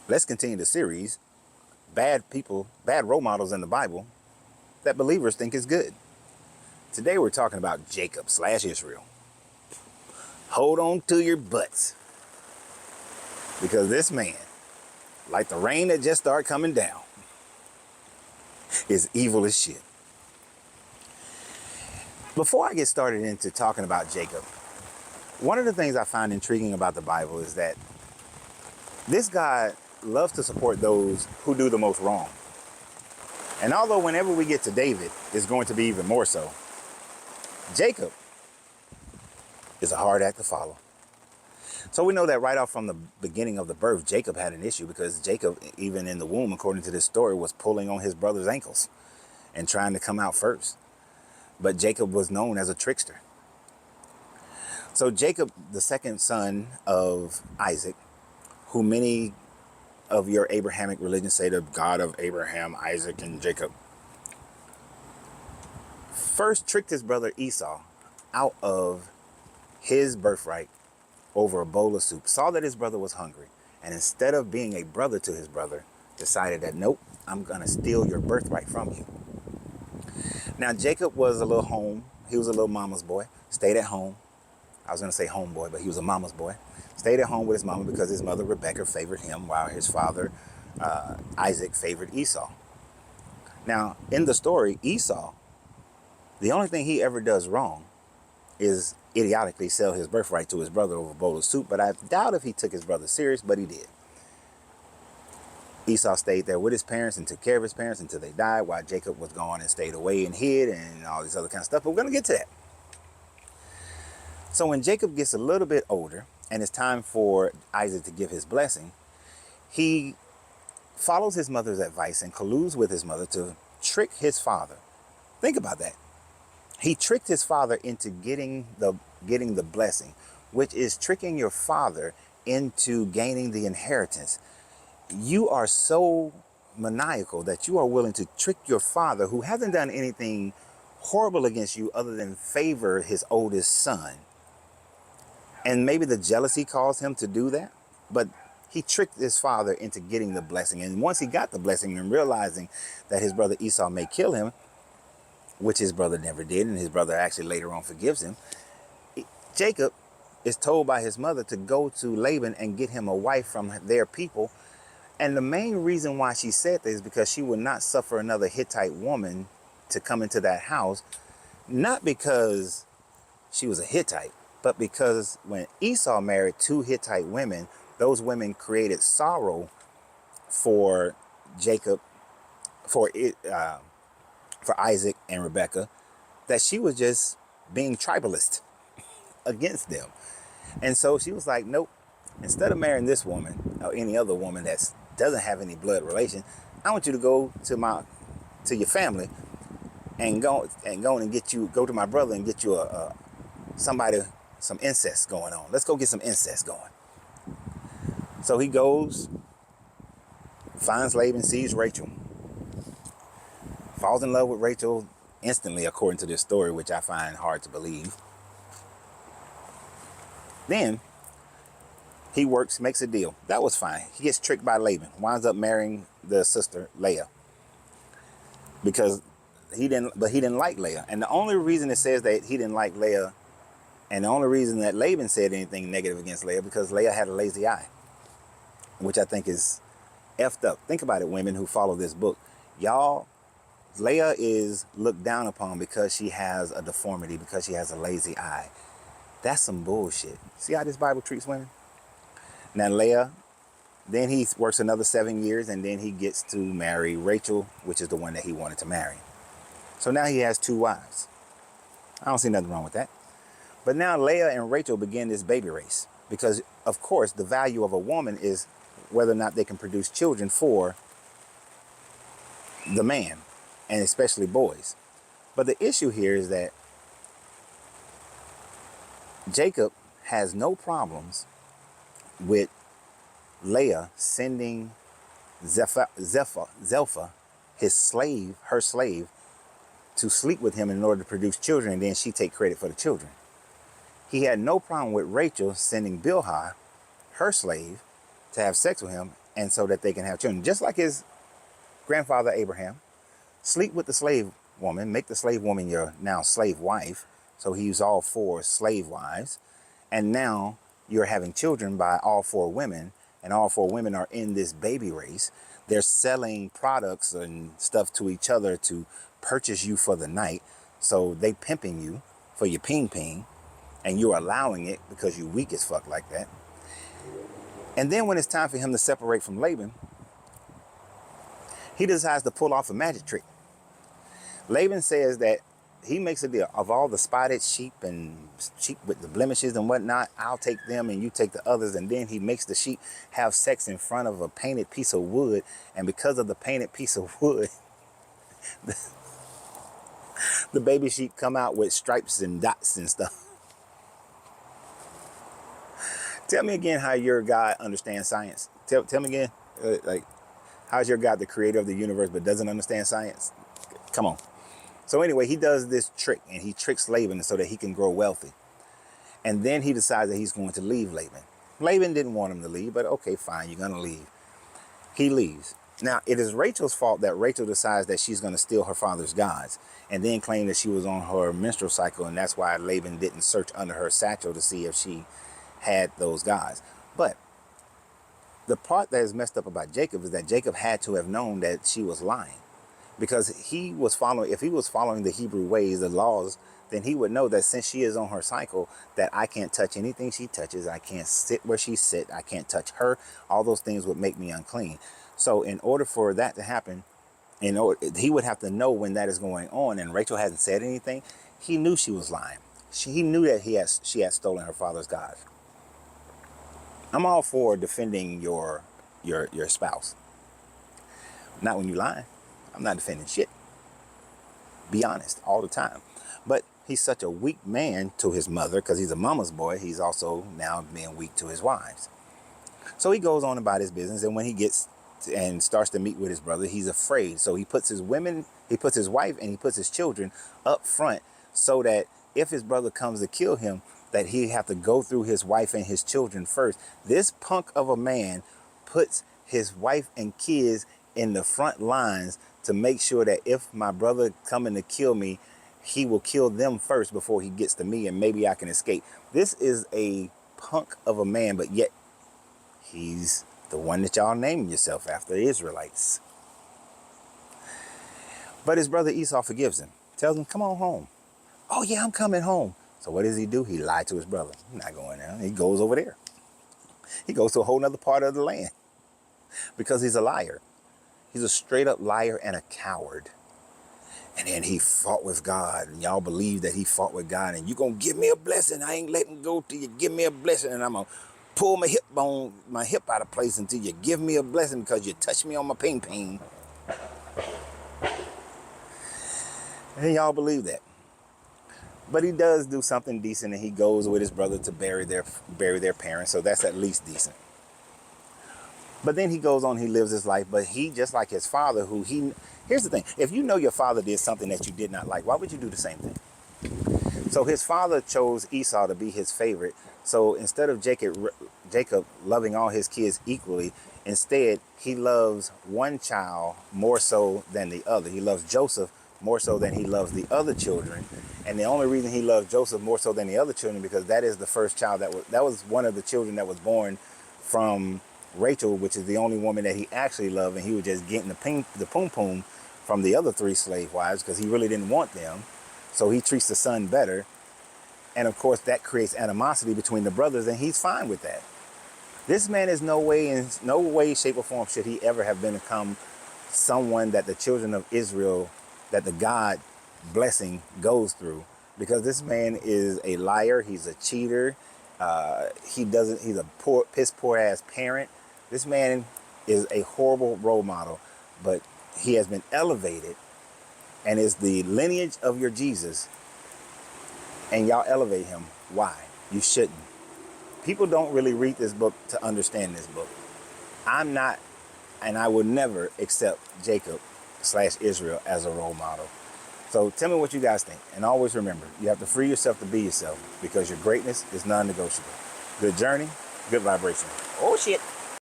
Let's continue the series, Bad People, Bad Role Models in the Bible that believers think is good. Today we're talking about Jacob / Israel. Hold on to your butts, because this man, like the rain that just started coming down, is evil as shit. Before I get started into talking about Jacob, one of the things I find intriguing about the Bible is that this God loves to support those who do the most wrong. And although whenever we get to David, it's going to be even more so, Jacob is a hard act to follow. So we know that right off from the beginning of the birth, Jacob had an issue, because Jacob, even in the womb, according to this story, was pulling on his brother's ankles and trying to come out first. But Jacob was known as a trickster. So Jacob, the second son of Isaac, who many of your Abrahamic religions say the God of Abraham, Isaac, and Jacob, first tricked his brother Esau out of his birthright over a bowl of soup, saw that his brother was hungry, and instead of being a brother to his brother, decided that, nope, I'm going to steal your birthright from you. Now, Jacob was a little home. He was a little mama's boy, stayed at home. I was going to say homeboy, but he was a mama's boy. Stayed at home with his mama because his mother, Rebecca, favored him, while his father, Isaac, favored Esau. Now, in the story, Esau, the only thing he ever does wrong is idiotically sell his birthright to his brother over a bowl of soup. But I doubt if he took his brother serious, but he did. Esau stayed there with his parents and took care of his parents until they died, while Jacob was gone and stayed away and hid and all this other kind of stuff. But we're going to get to that. So when Jacob gets a little bit older and it's time for Isaac to give his blessing, he follows his mother's advice and colludes with his mother to trick his father. Think about that. He tricked his father into getting the blessing, which is tricking your father into gaining the inheritance. You are so maniacal that you are willing to trick your father, who hasn't done anything horrible against you other than favor his oldest son. And maybe the jealousy caused him to do that, but he tricked his father into getting the blessing. And once he got the blessing and realizing that his brother Esau may kill him, which his brother never did, and his brother actually later on forgives him, Jacob is told by his mother to go to Laban and get him a wife from their people. And the main reason why she said this is because she would not suffer another Hittite woman to come into that house, not because she was a Hittite, but because when Esau married two Hittite women, those women created sorrow for Jacob, for Isaac and Rebecca, that she was just being tribalist against them. And so she was like, nope, instead of marrying this woman or any other woman that doesn't have any blood relation, I want you to go to your family and go to my brother and get you some incest going on. Let's go get some incest going. So he goes, finds Laban, sees Rachel, falls in love with Rachel instantly, according to this story, which I find hard to believe. Then he makes a deal. That was fine. He gets tricked by Laban, winds up marrying the sister Leah, because he didn't like Leah. And the only reason it says that he didn't like Leah, and the only reason that Laban said anything negative against Leah, because Leah had a lazy eye, which I think is effed up. Think about it, women who follow this book. Y'all, Leah is looked down upon because she has a deformity, because she has a lazy eye. That's some bullshit. See how this Bible treats women? Now Leah, then he works another 7 years, and then he gets to marry Rachel, which is the one that he wanted to marry. So now he has two wives. I don't see nothing wrong with that. But now Leah and Rachel begin this baby race, because of course the value of a woman is whether or not they can produce children for the man, and especially boys. But the issue here is that Jacob has no problems with Leah sending Zelpha, her slave, to sleep with him in order to produce children, and then she take credit for the children. He had no problem with Rachel sending Bilhah, her slave, to have sex with him, and so that they can have children. Just like his grandfather Abraham, sleep with the slave woman, make the slave woman your now slave wife. So he's all 4 slave wives. And now you're having children by all 4 women, and all 4 women are in this baby race. They're selling products and stuff to each other to purchase you for the night. So they pimping you for your ping ping, and you're allowing it because you're weak as fuck like that. And then when it's time for him to separate from Laban, he decides to pull off a magic trick. Laban says that he makes a deal of all the spotted sheep and sheep with the blemishes and whatnot. I'll take them and you take the others. And then he makes the sheep have sex in front of a painted piece of wood. And because of the painted piece of wood, the baby sheep come out with stripes and dots and stuff. Tell me again how your God understands science. Tell me again, like, how's your God the creator of the universe but doesn't understand science? Come on. So anyway, he does this trick, and he tricks Laban so that he can grow wealthy. And then he decides that he's going to leave Laban. Laban didn't want him to leave, but okay, fine, you're going to leave. He leaves. Now, it is Rachel's fault that Rachel decides that she's going to steal her father's gods and then claim that she was on her menstrual cycle, and that's why Laban didn't search under her satchel to see if she had those gods. But the part that is messed up about Jacob is that Jacob had to have known that she was lying, because if he was following the Hebrew ways, the laws, then he would know that since she is on her cycle, that I can't touch anything she touches. I can't sit where she sits. I can't touch her. All those things would make me unclean. So in order for that to happen, he would have to know when that is going on. And Rachel hasn't said anything. He knew she was lying. He knew that she had stolen her father's gods. I'm all for defending your spouse. Not when you lying. I'm not defending shit. Be honest all the time. But he's such a weak man to his mother because he's a mama's boy. He's also now being weak to his wives. So he goes on about his business, and when he gets and starts to meet with his brother, he's afraid. So he puts his wife and he puts his children up front so that if his brother comes to kill him, that he have to go through his wife and his children first. This punk of a man puts his wife and kids in the front lines to make sure that if my brother coming to kill me, he will kill them first before he gets to me, and maybe I can escape. This is a punk of a man, but yet he's the one that y'all named yourself after, the Israelites. But his brother Esau forgives him, tells him, come on home. Oh yeah, I'm coming home. So what does he do? He lied to his brother. He's not going there. He goes over there. He goes to a whole nother part of the land because he's a liar. He's a straight up liar and a coward. And then he fought with God, and y'all believe that he fought with God, and you're going to give me a blessing. I ain't letting go till you give me a blessing, and I'm going to pull my hip out of place until you give me a blessing because you touched me on my ping ping. And y'all believe that. But he does do something decent, and he goes with his brother to bury their parents, so that's at least decent. But then he goes on, he lives his life, but he, just like his father, here's the thing. If you know your father did something that you did not like, why would you do the same thing? So his father chose Esau to be his favorite. So instead of Jacob loving all his kids equally, instead he loves one child more so than the other. He loves Joseph more so than he loves the other children. And the only reason he loves Joseph more so than the other children, because that is the first child that was one of the children that was born from Rachel, which is the only woman that he actually loved, and he was just getting the poom poom from the other 3 slave wives because he really didn't want them. So he treats the son better, and of course that creates animosity between the brothers, and he's fine with that. This man is in no way, shape, or form should he ever have become someone that the children of Israel, that the God blessing goes through, because this man is a liar. He's a cheater. He's a piss poor ass parent. This man is a horrible role model, but he has been elevated and is the lineage of your Jesus, and y'all elevate him. Why? You shouldn't. People don't really read this book to understand this book. I'm not, and I will never accept Jacob/Israel as a role model. So tell me what you guys think. And always remember, you have to free yourself to be yourself, because your greatness is non-negotiable. Good journey, good vibration. Oh shit.